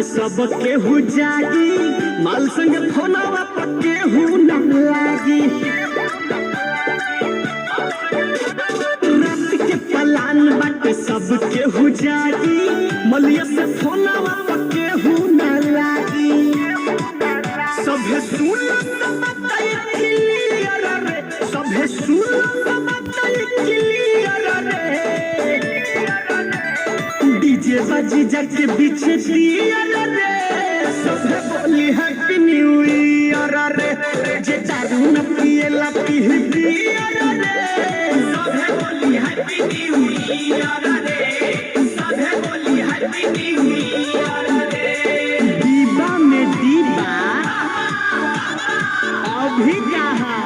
सब केहू जागी माल संग फोनवा पर केहू न लागी। रात के पलान बाटे सब केहू जागी मलिया से फोनवा पर केहू न लागी। सभे सुन बताई क्लियर रे, सभे सुन बताई क्लियर रे। डीजे बाजी जाके बीच दियर रे, सभे बोली हैप्पी न्यू ईयर रे। जे दारू न पिएला पीह बियर रे, सभे बोली हैप्पी न्यू ईयर रे, सभे बोली हैप्पी न्यू ईयर रे। दीवा में दीवा अभी कहा,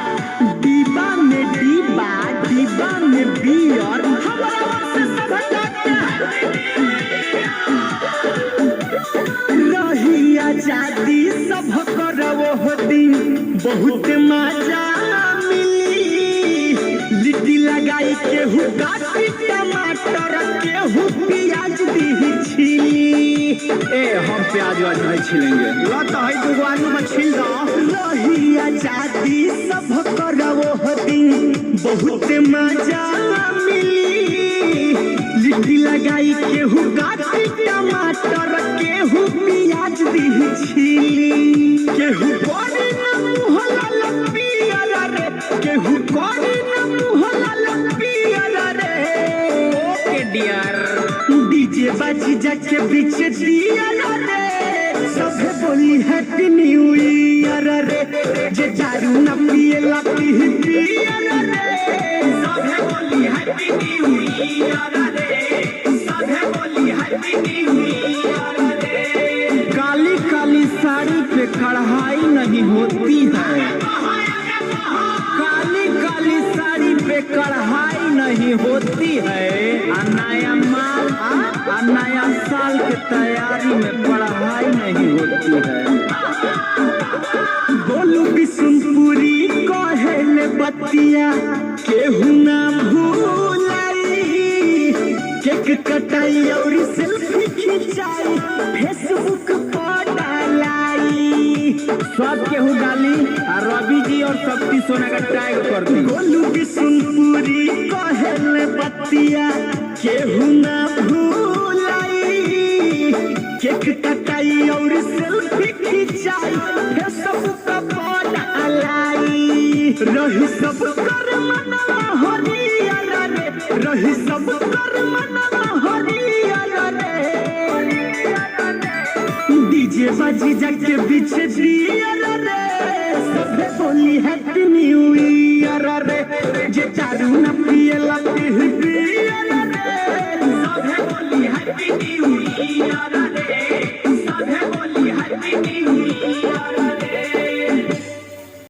दीवा में दीवा, दीवा में बियर, हमारा से सब रही आजादी सब करवो दिन बहुत मजा मिली। लिट्टी लगाई केहू काटी टमाटर केहू प्याज दी छीली। ए हम प्याज वाज नहीं छीलेंगे, लत है दुगो आलू में छील दो। रही आजादी सब करवो दिन बहुत मजा मिली। लिट्टी लगाई केहू काटी टमाटर केहू प्याज दी छीली। केहू कोरी न मुहला लपियर रे, केहू कोरी न मुहला लपियर रे। ओके डियर डीजे बाजी जाके बीच दियर रे, सभे बोली हैप्पी न्यू ईयर रे। जे दारू न पिएला पीह बियर रे, सभे बोली हैप्पी न्यू ईयर रे, सभे बोली हैप्पी न्यू ईयर रे। काली काली साड़ी पे कढ़ाई नहीं होती है, काली काली साड़ी पे कढ़ाई नहीं होती है। नया माल नया साल के तैयारी में पढ़ाई नहीं होती है। बोलू बिशुनपुरी कहेले बतिया केहू ना भूलाई। केक कटाई और सेल्फी खिंचाई फेसबुक पर डालाई। सब केहू डाली और रवि जी और शक्ति सोना का टैग कर दी। बोलू बिशुनपुरी कहेले बतिया केहू ना भूलाई। केक कटाई और सेल्फी खिंचाई फेसबुक पर डालाई। रही सब कर मनवा हरियर रे, रही सब कर मनवा हरियर रे। डीजे बाजी जाके बीच दियर रे, सभे बोली हैप्पी न्यू ईयर रे। जे दारू न पिएला